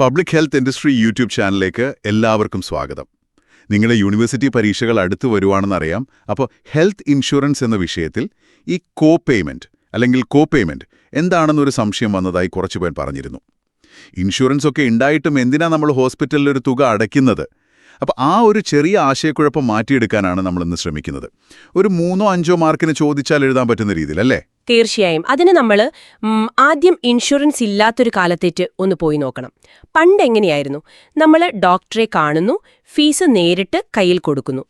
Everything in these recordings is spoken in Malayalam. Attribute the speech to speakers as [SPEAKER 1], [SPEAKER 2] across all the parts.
[SPEAKER 1] പബ്ലിക് ഹെൽത്ത് ഇൻഡസ്ട്രി യൂട്യൂബ് ചാനലിലേക്ക് എല്ലാവർക്കും സ്വാഗതം. നിങ്ങളുടെ യൂണിവേഴ്സിറ്റി പരീക്ഷകൾ അടുത്തു വരുവാണെന്നറിയാം. അപ്പോൾ ഹെൽത്ത് ഇൻഷുറൻസ് എന്ന വിഷയത്തിൽ ഈ കോപേയ്മെന്റ് എന്താണെന്നൊരു സംശയം വന്നതായി കുറച്ചുപേർ പറഞ്ഞിരുന്നു. ഇൻഷുറൻസ് ഒക്കെ ഉണ്ടായിട്ടും എന്തിനാ നമ്മൾ ഹോസ്പിറ്റലിൽ ഒരു തുക അടയ്ക്കുന്നത്? അപ്പോൾ ആ ഒരു ചെറിയ ആശയക്കുഴപ്പം മാറ്റിയെടുക്കാനാണ് നമ്മളിന്ന് ശ്രമിക്കുന്നത്. ഒരു 3-5 മാർക്കിന് ചോദിച്ചാൽ എഴുതാൻ പറ്റുന്ന രീതിയിൽ, അല്ലേ?
[SPEAKER 2] തീർച്ചയായും. അതിന് നമ്മൾ ആദ്യം ഇൻഷുറൻസ് ഇല്ലാത്തൊരു കാലത്തേക്ക് ഒന്ന് പോയി നോക്കണം. പണ്ട് എങ്ങനെയായിരുന്നു? നമ്മൾ ഡോക്ടറെ കാണുന്നു, ഫീസ് നേരിട്ട് കയ്യിൽ കൊടുക്കുന്നു.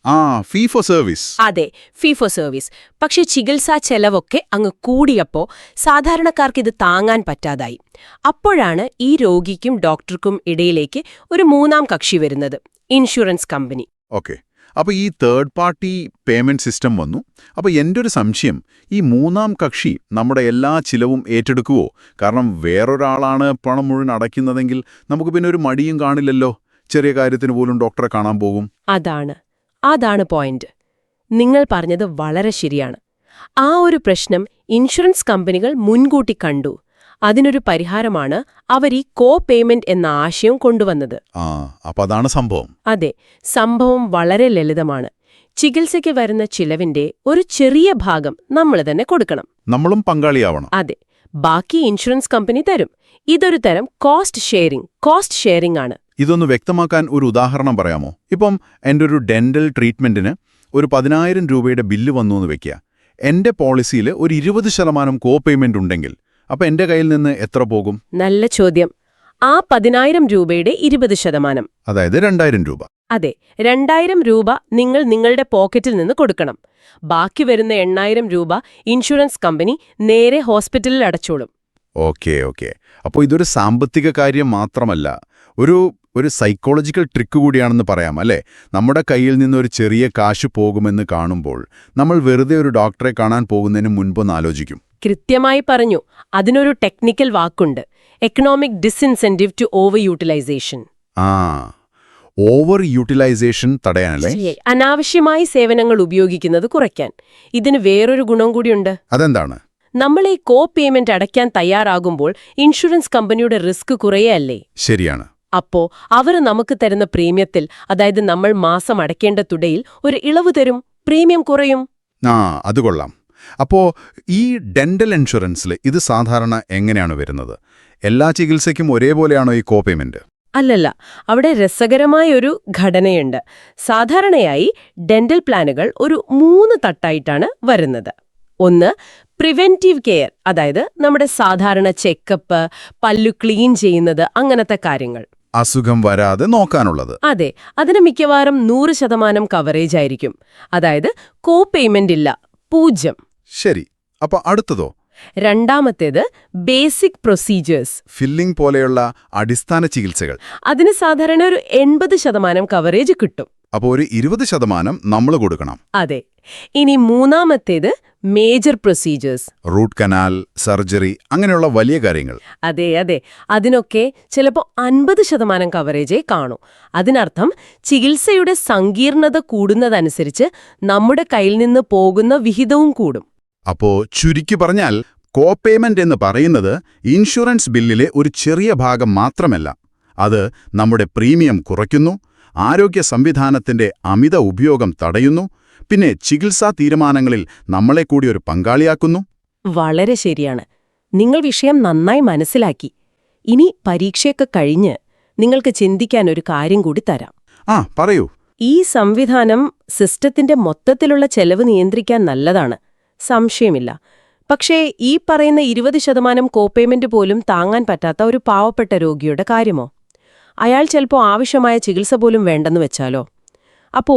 [SPEAKER 1] Fee for service.
[SPEAKER 2] അതെ, ഫീ ഫോർ സർവീസ്. പക്ഷേ ചികിത്സാ ചെലവൊക്കെ അങ്ങ് കൂടിയപ്പോൾ സാധാരണക്കാർക്ക് ഇത് താങ്ങാൻ പറ്റാതായി. അപ്പോഴാണ് ഈ രോഗിക്കും ഡോക്ടർക്കും ഇടയിലേക്ക് ഒരു മൂന്നാം കക്ഷി വരുന്നത്, ഇൻഷുറൻസ് കമ്പനി.
[SPEAKER 1] ഓക്കെ, അപ്പോൾ ഈ തേർഡ് പാർട്ടി പേയ്മെന്റ് സിസ്റ്റം വന്നു. അപ്പോൾ എൻ്റെ ഒരു സംശയം, ഈ മൂന്നാം കക്ഷി നമ്മുടെ എല്ലാ ചിലവും ഏറ്റെടുക്കുവോ? കാരണം വേറൊരാളാണ് പണം മുഴുവൻ അടയ്ക്കുന്നതെങ്കിൽ നമുക്ക് പിന്നെ ഒരു മടിയും കാണില്ലല്ലോ. ചെറിയ കാര്യത്തിന് പോലും ഡോക്ടറെ കാണാൻ പോകും.
[SPEAKER 2] അതാണ് പോയിന്റ്. നിങ്ങൾ പറഞ്ഞത് വളരെ ശരിയാണ്. ആ ഒരു പ്രശ്നം ഇൻഷുറൻസ് കമ്പനികൾ മുൻകൂട്ടി കണ്ടു. അതിനൊരു പരിഹാരമാണ് അവർ ഈ പേയ്മെന്റ് എന്ന ആശയം കൊണ്ടുവന്നത്.
[SPEAKER 1] അപ്പോൾ അതാണ് സംഭവം.
[SPEAKER 2] അതെ, സംഭവം വളരെ ലളിതമാണ്. ചികിത്സയ്ക്ക് വരുന്ന ചിലവിന്റെ ഒരു ചെറിയ ഭാഗം നമ്മൾ തന്നെ കൊടുക്കണം.
[SPEAKER 1] നമ്മളും പങ്കാളിയാവണം.
[SPEAKER 2] അതെ, ബാക്കി ഇൻഷുറൻസ് കമ്പനി തരും. ഇതൊരു തരം കോസ്റ്റ് ഷെയറിംഗ് ആണ്.
[SPEAKER 1] ഇതൊന്ന് വ്യക്തമാക്കാൻ ഒരു ഉദാഹരണം പറയാമോ? ഇപ്പം എൻ്റെ ഒരു ഡെന്റൽ ട്രീറ്റ്മെന്റിന് ഒരു 10,000 രൂപയുടെ ബില്ല് വന്നു എന്ന് വെക്കുക. എൻ്റെ പോളിസിയിൽ ഒരു 20% പേയ്മെന്റ് ഉണ്ടെങ്കിൽ അപ്പൊ എന്റെ കയ്യിൽ നിന്ന് എത്ര പോകും?
[SPEAKER 2] നല്ല ചോദ്യം. ആ 10,000 രൂപയുടെ 20%,
[SPEAKER 1] അതായത് 2,000 രൂപ.
[SPEAKER 2] അതെ, 2,000 രൂപ നിങ്ങൾ നിങ്ങളുടെ പോക്കറ്റിൽ നിന്ന് കൊടുക്കണം. ബാക്കി വരുന്ന 8,000 രൂപ ഇൻഷുറൻസ് കമ്പനി നേരെ ഹോസ്പിറ്റലിൽ അടച്ചോളും.
[SPEAKER 1] ഓക്കെ. അപ്പോൾ ഇതൊരു സാമ്പത്തിക കാര്യം മാത്രമല്ല, ഒരു സൈക്കോളജിക്കൽ ട്രിക്ക് കൂടിയാണെന്ന് പറയാം, അല്ലേ? നമ്മുടെ കയ്യിൽ നിന്നൊരു ചെറിയ കാശ് പോകുമെന്ന് കാണുമ്പോൾ നമ്മൾ വെറുതെ ഒരു ഡോക്ടറെ കാണാൻ പോകുന്നതിന് മുൻപൊന്ന് ആലോചിക്കും.
[SPEAKER 2] കൃത്യമായി പറഞ്ഞു. അതിനൊരു ടെക്നിക്കൽ വാക്കുണ്ട്, economic disincentive to over utilisation.
[SPEAKER 1] Over utilisation തടയാനല്ലേ?
[SPEAKER 2] അനാവശ്യമായി സേവനങ്ങൾ ഉപയോഗിക്കുന്നത് കുറയ്ക്കാൻ. ഇതിന് വേറൊരു ഗുണം കൂടിയുണ്ട്.
[SPEAKER 1] അതെന്താണ്?
[SPEAKER 2] നമ്മൾ ഈ പേയ്മെന്റ് അടയ്ക്കാൻ തയ്യാറാകുമ്പോൾ ഇൻഷുറൻസ് കമ്പനിയുടെ റിസ്ക് കുറയല്ലേ?
[SPEAKER 1] ശരിയാണ്.
[SPEAKER 2] അപ്പോ അവർ നമുക്ക് തരുന്ന പ്രീമിയത്തിൽ, അതായത് നമ്മൾ മാസം അടയ്ക്കേണ്ട തുകയിൽ ഒരു ഇളവ് തരും. പ്രീമിയം കുറയും.
[SPEAKER 1] അത് കൊള്ളാം. അപ്പോൾ ഈ ഡെന്റൽ ഇൻഷുറൻസിൽ ഇത് സാധാരണ എങ്ങനെയാണ് വരുന്നത്? എല്ലാ ചികിത്സയ്ക്കും ഒരേപോലെയാണോ ഈ പേയ്മെന്റ്?
[SPEAKER 2] അല്ലല്ല, അവിടെ രസകരമായ ഒരു ഘടനയുണ്ട്. സാധാരണയായി ഡെന്റൽ പ്ലാനുകൾ ഒരു 3 തട്ടായിട്ടാണ് വരുന്നത്. ഒന്ന്, പ്രിവെന്റീവ് കെയർ, അതായത് നമ്മുടെ സാധാരണ ചെക്കപ്പ്, പല്ലു ക്ലീൻ ചെയ്യുന്നത്, അങ്ങനത്തെ കാര്യങ്ങൾ.
[SPEAKER 1] അസുഖം വരാതെ നോക്കാനുള്ളത്.
[SPEAKER 2] അതെ, അതിന് മിക്കവാറും 100% കവറേജ് ആയിരിക്കും. അതായത് പേയ്മെന്റ് ഇല്ല, 0.
[SPEAKER 1] ശരി. അപ്പൊ അടുത്തതോ?
[SPEAKER 2] രണ്ടാമത്തേത് ബേസിക് പ്രൊസീജിയേഴ്സ്,
[SPEAKER 1] ഫില്ലിംഗ് പോലെയുള്ള അടിസ്ഥാന ചികിത്സകൾ.
[SPEAKER 2] അതിന് സാധാരണ ഒരു 80% കവറേജ് കിട്ടും.
[SPEAKER 1] അപ്പോൾ ഒരു 20% നമ്മൾ കൊടുക്കണം.
[SPEAKER 2] അതെ. ഇനി മൂന്നാമത്തേത് major procedures,
[SPEAKER 1] root canal, surgery, അങ്ങനെയുള്ള വലിയ കാര്യങ്ങൾ.
[SPEAKER 2] അതെ, അതിനൊക്കെ ചിലപ്പോൾ 50% കവറേജേ കാണൂ. അതിനർത്ഥം ചികിത്സയുടെ സങ്കീർണത കൂടുന്നതനുസരിച്ച് നമ്മുടെ കയ്യിൽ നിന്ന് പോകുന്ന വിഹിതവും കൂടും.
[SPEAKER 1] അപ്പോ ചുരുക്കി പറഞ്ഞാൽ, പേയ്മെന്റ് എന്ന് പറയുന്നത് ഇൻഷുറൻസ് ബില്ലിലെ ഒരു ചെറിയ ഭാഗം മാത്രമല്ല. അത് നമ്മുടെ പ്രീമിയം കുറയ്ക്കുന്നു, ആരോഗ്യ സംവിധാനത്തിന്റെ അമിത ഉപയോഗം തടയുന്നു, പിന്നെ ചികിത്സാ തീരുമാനങ്ങളിൽ നമ്മളെ കൂടി ഒരു പങ്കാളിയാക്കുന്നു.
[SPEAKER 2] വളരെ ശരിയാണ്. നിങ്ങൾ വിഷയം നന്നായി മനസ്സിലാക്കി. ഇനി പരീക്ഷയൊക്കെ കഴിഞ്ഞ് നിങ്ങൾക്ക് ചിന്തിക്കാൻ ഒരു കാര്യം കൂടി തരാം.
[SPEAKER 1] പറയൂ.
[SPEAKER 2] ഈ സംവിധാനം സിസ്റ്റത്തിന്റെ മൊത്തത്തിലുള്ള ചെലവ് നിയന്ത്രിക്കാൻ നല്ലതാണ്, സംശയമില്ല. പക്ഷേ ഈ പറയുന്ന 20% പേയ്മെന്റ് പോലും താങ്ങാൻ പറ്റാത്ത ഒരു പാവപ്പെട്ട രോഗിയുടെ കാര്യമോ? അയാൾ ചിലപ്പോൾ ആവശ്യമായ ചികിത്സ പോലും വേണ്ടെന്ന് വെച്ചാലോ? അപ്പോ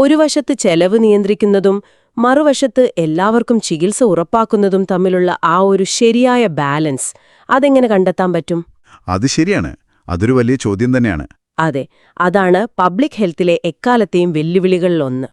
[SPEAKER 2] ഒരു വശത്ത് ചെലവ് നിയന്ത്രിക്കുന്നതും മറുവശത്ത് എല്ലാവർക്കും ചികിത്സ ഉറപ്പാക്കുന്നതും തമ്മിലുള്ള ആ ഒരു ശരിയായ ബാലൻസ് അതെങ്ങനെ കണ്ടെത്താൻ പറ്റും?
[SPEAKER 1] അത് ശരിയാണ്. അതൊരു വലിയ ചോദ്യം തന്നെയാണ്.
[SPEAKER 2] അതെ, അതാണ് പബ്ലിക് ഹെൽത്തിലെ എക്കാലത്തെയും വെല്ലുവിളികളിലൊന്ന്.